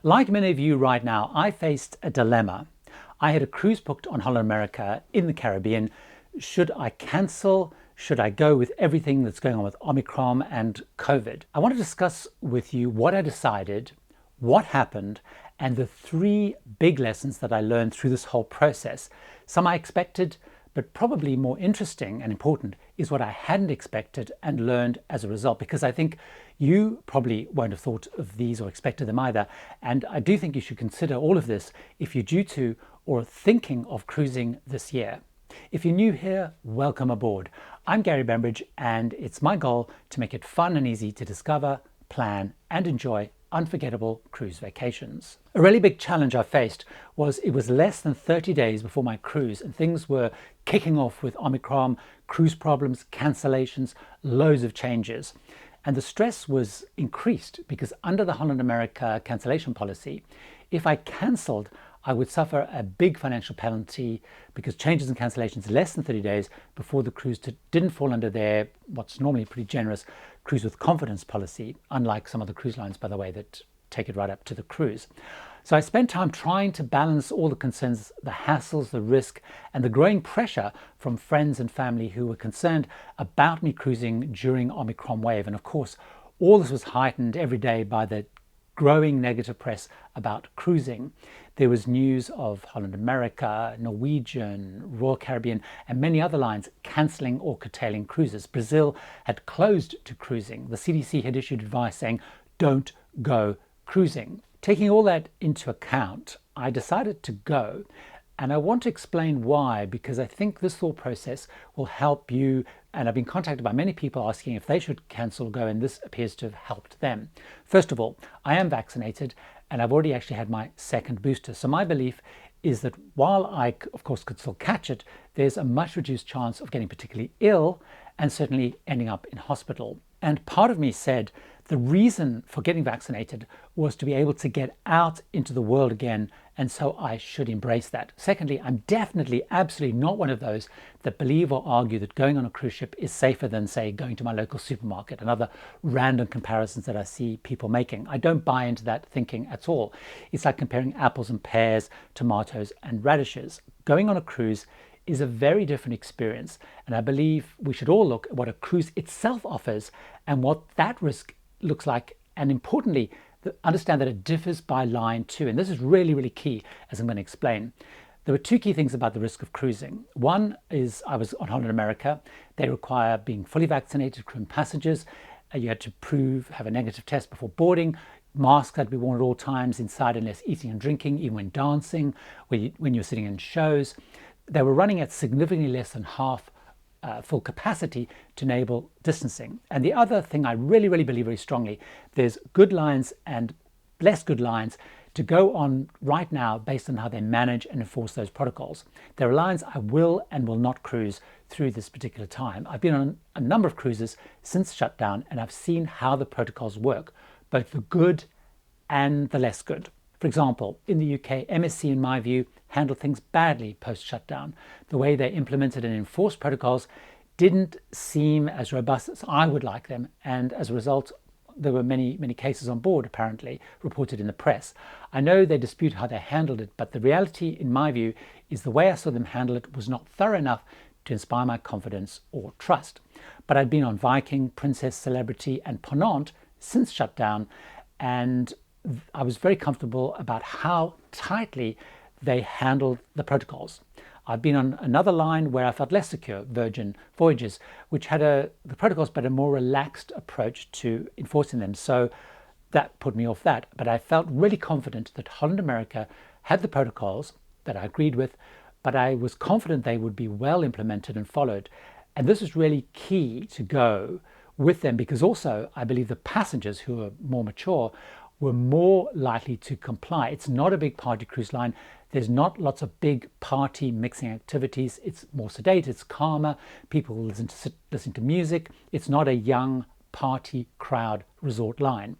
Like many of you right now, I faced a dilemma. I had a cruise booked on Holland America in the Caribbean. Should I cancel? Should I go with everything that's going on with Omicron and COVID? I want to discuss with you what I decided, what happened, and the three big lessons that I learned through this whole process. Some I expected, but probably more interesting and important is what I hadn't expected and learned as a result, because I think you probably won't have thought of these or expected them either. And I do think you should consider all of this if you're due to or thinking of cruising this year. If you're new here, welcome aboard. I'm Gary Bembridge, and it's my goal to make it fun and easy to discover, plan, and enjoy unforgettable cruise vacations. A really big challenge I faced was it was less than 30 days before my cruise and things were kicking off with Omicron, cruise problems, cancellations, loads of changes. And the stress was increased because under the Holland America cancellation policy, if I cancelled, I would suffer a big financial penalty because changes and cancellations less than 30 days before the cruise didn't fall under their what's normally pretty generous cruise with confidence policy, unlike some other cruise lines, by the way, that take it right up to the cruise. So I spent time trying to balance all the concerns, the hassles, the risk, and the growing pressure from friends and family who were concerned about me cruising during Omicron wave. And of course, all this was heightened every day by the growing negative press about cruising. There was news of Holland America, Norwegian, Royal Caribbean, and many other lines cancelling or curtailing cruises. Brazil had closed to cruising. The CDC had issued advice saying, don't go cruising. Taking all that into account, I decided to go. And I want to explain why, because I think this thought process will help you. And I've been contacted by many people asking if they should cancel or go, and this appears to have helped them. First of all, I am vaccinated and I've already actually had my second booster. So my belief is that while I, of course, could still catch it, there's a much reduced chance of getting particularly ill and certainly ending up in hospital. And part of me said the reason for getting vaccinated was to be able to get out into the world again, and so I should embrace that. Secondly, I'm definitely, absolutely not one of those that believe or argue that going on a cruise ship is safer than, say, going to my local supermarket and other random comparisons that I see people making. I don't buy into that thinking at all. It's like comparing apples and pears, tomatoes and radishes. Going on a cruise is a very different experience, and I believe we should all look at what a cruise itself offers and what that risk looks like, and importantly, understand that it differs by line too. And this is really, really key, as I'm going to explain. There were two key things about the risk of cruising. One is I was on Holland America. They require being fully vaccinated crew and passengers. You had to have a negative test before boarding. Masks had to be worn at all times inside unless eating and drinking, even when dancing, when you're sitting in shows. They were running at significantly less than half full capacity to enable distancing. And the other thing I really, really believe very strongly, there's good lines and less good lines to go on right now based on how they manage and enforce those protocols. There are lines I will and will not cruise through this particular time. I've been on a number of cruises since shutdown, and I've seen how the protocols work, both the good and the less good. For example, in the UK, MSC, in my view, handled things badly post-shutdown. The way they implemented and enforced protocols didn't seem as robust as I would like them, and as a result, there were many, many cases on board, apparently, reported in the press. I know they dispute how they handled it, but the reality, in my view, is the way I saw them handle it was not thorough enough to inspire my confidence or trust. But I'd been on Viking, Princess, Celebrity, and Ponant since shutdown, and I was very comfortable about how tightly they handled the protocols. I've been on another line where I felt less secure, Virgin Voyages, which had the protocols but a more relaxed approach to enforcing them. So that put me off that. But I felt really confident that Holland America had the protocols that I agreed with, but I was confident they would be well implemented and followed. And this is really key to go with them, because also I believe the passengers who are more mature were more likely to comply. It's not a big party cruise line. There's not lots of big party mixing activities. It's more sedate, it's calmer. People listen to music. It's not a young party crowd resort line.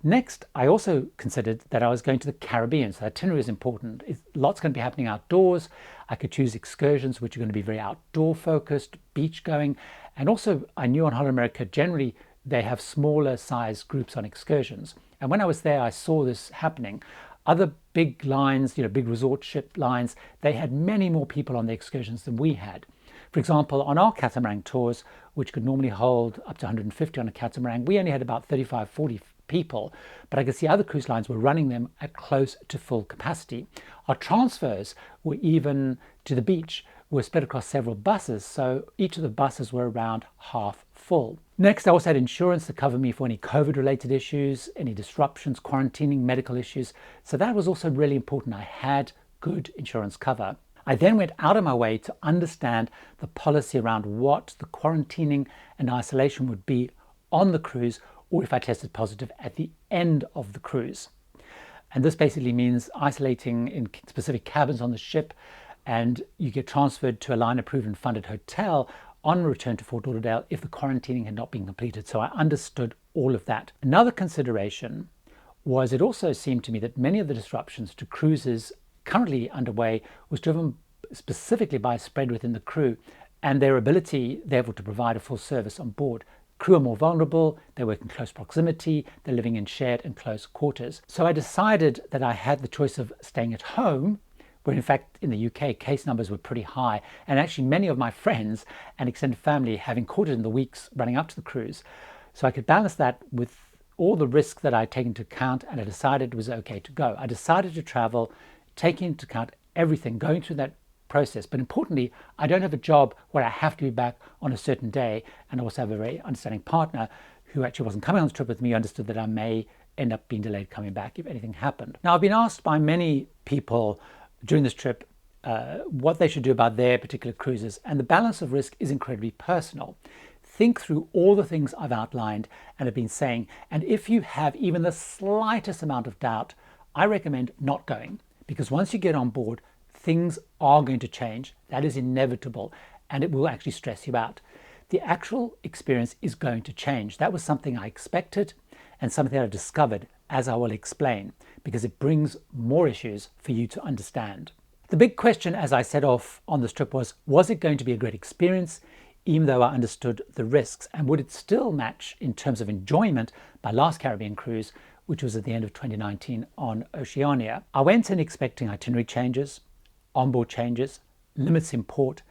Next, I also considered that I was going to the Caribbean, so the itinerary is important. Lots going to be happening outdoors. I could choose excursions which are going to be very outdoor focused, beach going, and also I knew on Holland America generally they have smaller size groups on excursions. And when I was there, I saw this happening. Other big lines, big resort ship lines, they had many more people on the excursions than we had. For example, on our catamaran tours, which could normally hold up to 150 on a catamaran, we only had about 35, 40 people, but I could see other cruise lines were running them at close to full capacity. Our transfers were even to the beach were spread across several buses, so each of the buses were around half full. Next, I also had insurance to cover me for any COVID-related issues, any disruptions, quarantining, medical issues. So that was also really important. I had good insurance cover. I then went out of my way to understand the policy around what the quarantining and isolation would be on the cruise, or if I tested positive at the end of the cruise. And this basically means isolating in specific cabins on the ship, and you get transferred to a line-approved and funded hotel on return to Fort Lauderdale if the quarantining had not been completed. So I understood all of that. Another consideration was it also seemed to me that many of the disruptions to cruises currently underway was driven specifically by a spread within the crew and their ability, therefore, to provide a full service on board. Crew are more vulnerable, they work in close proximity, they're living in shared and close quarters. So I decided that I had the choice of staying at home, where in fact in the UK case numbers were pretty high, and actually many of my friends and extended family having caught it in the weeks running up to the cruise. So I could balance that with all the risk that I had taken into account, and I decided it was okay to go. I decided to travel, taking into account everything, going through that process. But importantly, I don't have a job where I have to be back on a certain day, and I also have a very understanding partner who actually wasn't coming on the trip with me, understood that I may end up being delayed coming back if anything happened. Now, I've been asked by many people during this trip what they should do about their particular cruises, and the balance of risk is incredibly personal. Think through all the things I've outlined and have been saying, and if you have even the slightest amount of doubt, I recommend not going, because once you get on board, things are going to change. That is inevitable, and it will actually stress you out. The actual experience is going to change. That was something I expected and something I discovered, as I will explain, because it brings more issues for you to understand. The big question, as I set off on this trip, was it going to be a great experience, even though I understood the risks? And would it still match in terms of enjoyment my last Caribbean cruise, which was at the end of 2019 on Oceania? I went in expecting itinerary changes, onboard changes, limits in port,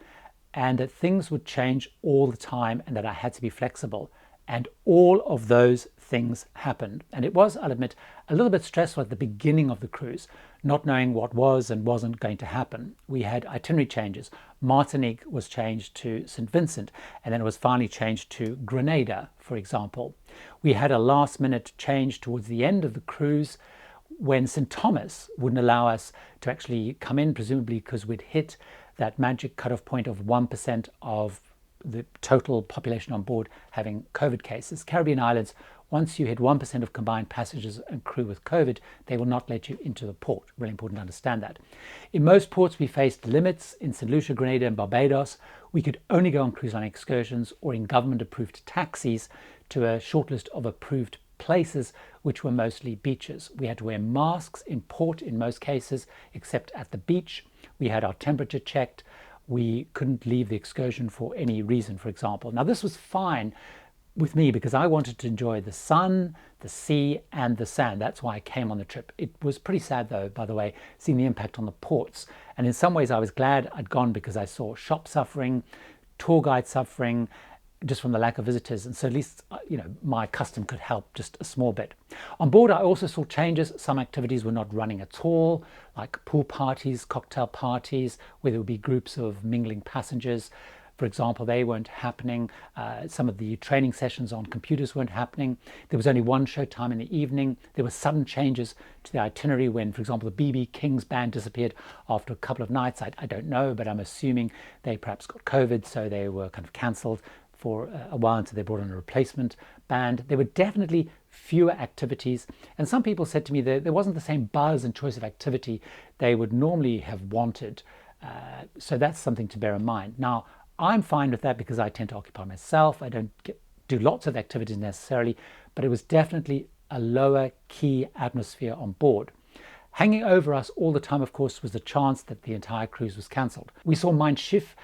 and that things would change all the time and that I had to be flexible. And all of those things happened. And it was, I'll admit, a little bit stressful at the beginning of the cruise, not knowing what was and wasn't going to happen. We had itinerary changes. Martinique was changed to St. Vincent, and then it was finally changed to Grenada, for example. We had a last-minute change towards the end of the cruise when St. Thomas wouldn't allow us to actually come in, presumably because we'd hit that magic cutoff point of 1% of the total population on board having COVID cases. Caribbean islands, once you hit 1% of combined passengers and crew with COVID, they will not let you into the port. Really important to understand that. In most ports, we faced limits. In St. Lucia, Grenada, and Barbados, we could only go on cruise line excursions or in government-approved taxis to a short list of approved places, which were mostly beaches. We had to wear masks in port in most cases, except at the beach. We had our temperature checked. We couldn't leave the excursion for any reason, for example. Now, this was fine with me because I wanted to enjoy the sun, the sea, and the sand. That's why I came on the trip. It was pretty sad, though, by the way, seeing the impact on the ports. And in some ways, I was glad I'd gone because I saw shops suffering, tour guides suffering, just from the lack of visitors, and so at least my custom could help just a small bit. On board, I also saw changes. Some activities were not running at all, like pool parties, cocktail parties, where there would be groups of mingling passengers. For example, they weren't happening. Some of the training sessions on computers weren't happening. There was only one show time in the evening. There were sudden changes to the itinerary when, for example, the B.B. King's band disappeared after a couple of nights. I don't know, but I'm assuming they perhaps got COVID, so they were kind of cancelled for a while until they brought on a replacement band. There were definitely fewer activities, and some people said to me that there wasn't the same buzz and choice of activity they would normally have wanted. So that's something to bear in mind. Now, I'm fine with that because I tend to occupy myself. I don't do lots of activities necessarily, but it was definitely a lower key atmosphere on board. Hanging over us all the time, of course, was the chance that the entire cruise was cancelled. We saw Mein Schiff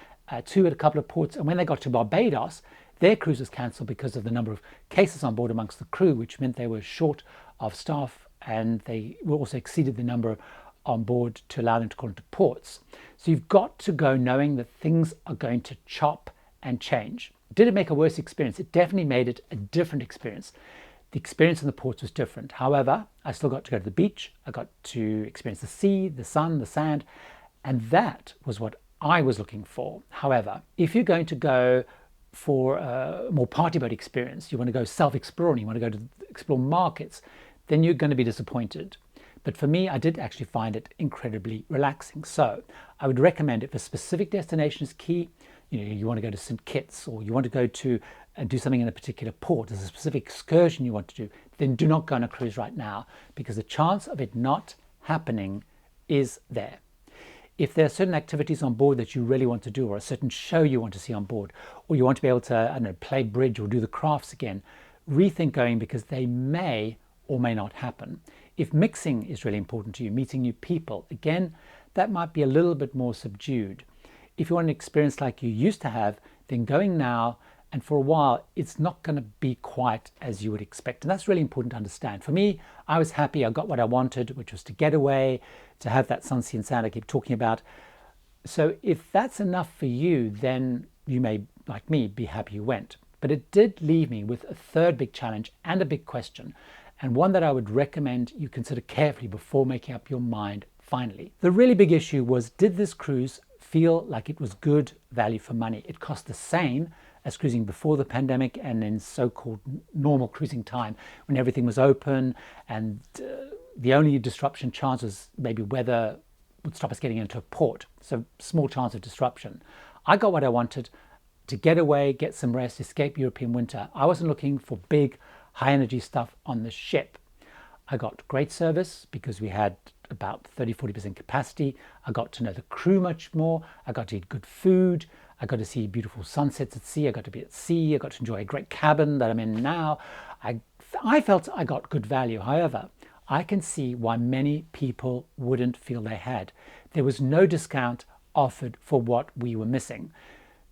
too at a couple of ports, and when they got to Barbados, their cruise was cancelled because of the number of cases on board amongst the crew, which meant they were short of staff, and they also exceeded the number on board to allow them to call into ports. So you've got to go knowing that things are going to chop and change. Did it make a worse experience? It definitely made it a different experience. The experience in the ports was different. However, I still got to go to the beach. I got to experience the sea, the sun, the sand, and that was what I was looking for. However, if you're going to go for a more party boat experience, you want to go self-exploring, you want to go to explore markets, then you're going to be disappointed. But for me, I did actually find it incredibly relaxing. So I would recommend if a specific destination is key, you want to go to St. Kitts, or you want to go to do something in a particular port, there's a specific excursion you want to do, then do not go on a cruise right now, because the chance of it not happening is there. If there are certain activities on board that you really want to do, or a certain show you want to see on board, or you want to be able to, I don't know, play bridge or do the crafts again, rethink going, because they may or may not happen. If mixing is really important to you, meeting new people, again, that might be a little bit more subdued. If you want an experience like you used to have, then going now and for a while, it's not going to be quite as you would expect. And that's really important to understand. For me, I was happy. I got what I wanted, which was to get away, to have that sun, sea and sand I keep talking about. So if that's enough for you, then you may, like me, be happy you went. But it did leave me with a third big challenge and a big question, and one that I would recommend you consider carefully before making up your mind finally. The really big issue was, did this cruise feel like it was good value for money? It cost the same as cruising before the pandemic and in so-called normal cruising time, when everything was open and the only disruption chance was maybe weather would stop us getting into a port. So small chance of disruption. I got what I wanted: to get away, get some rest, escape European winter. I wasn't looking for big, high energy stuff on the ship. I got great service because we had about 30-40% capacity. I got to know the crew much more. I got to eat good food. I got to see beautiful sunsets at sea. I got to be at sea. I got to enjoy a great cabin that I'm in now. I felt I got good value. However, I can see why many people wouldn't feel they had. There was no discount offered for what we were missing.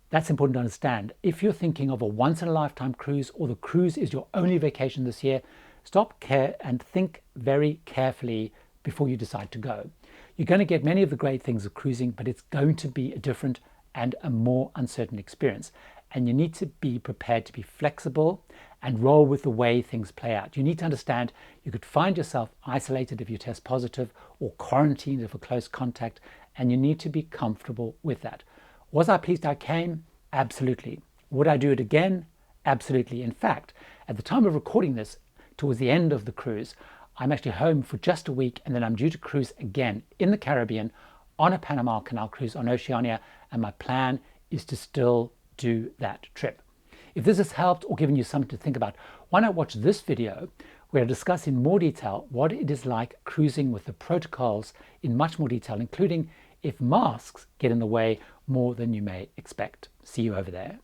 That's important to understand. If you're thinking of a once-in-a-lifetime cruise, or the cruise is your only vacation this year, stop and think very carefully before you decide to go. You're going to get many of the great things of cruising, but it's going to be a different and a more uncertain experience. And you need to be prepared to be flexible and roll with the way things play out. You need to understand you could find yourself isolated if you test positive, or quarantined if a close contact, and you need to be comfortable with that. Was I pleased I came? Absolutely. Would I do it again? Absolutely. In fact, at the time of recording this, towards the end of the cruise, I'm actually home for just a week, and then I'm due to cruise again in the Caribbean on a Panama Canal cruise on Oceania, and my plan is to still do that trip. If this has helped or given you something to think about, why not watch this video where I discuss in more detail what it is like cruising with the protocols in much more detail, including if masks get in the way more than you may expect. See you over there.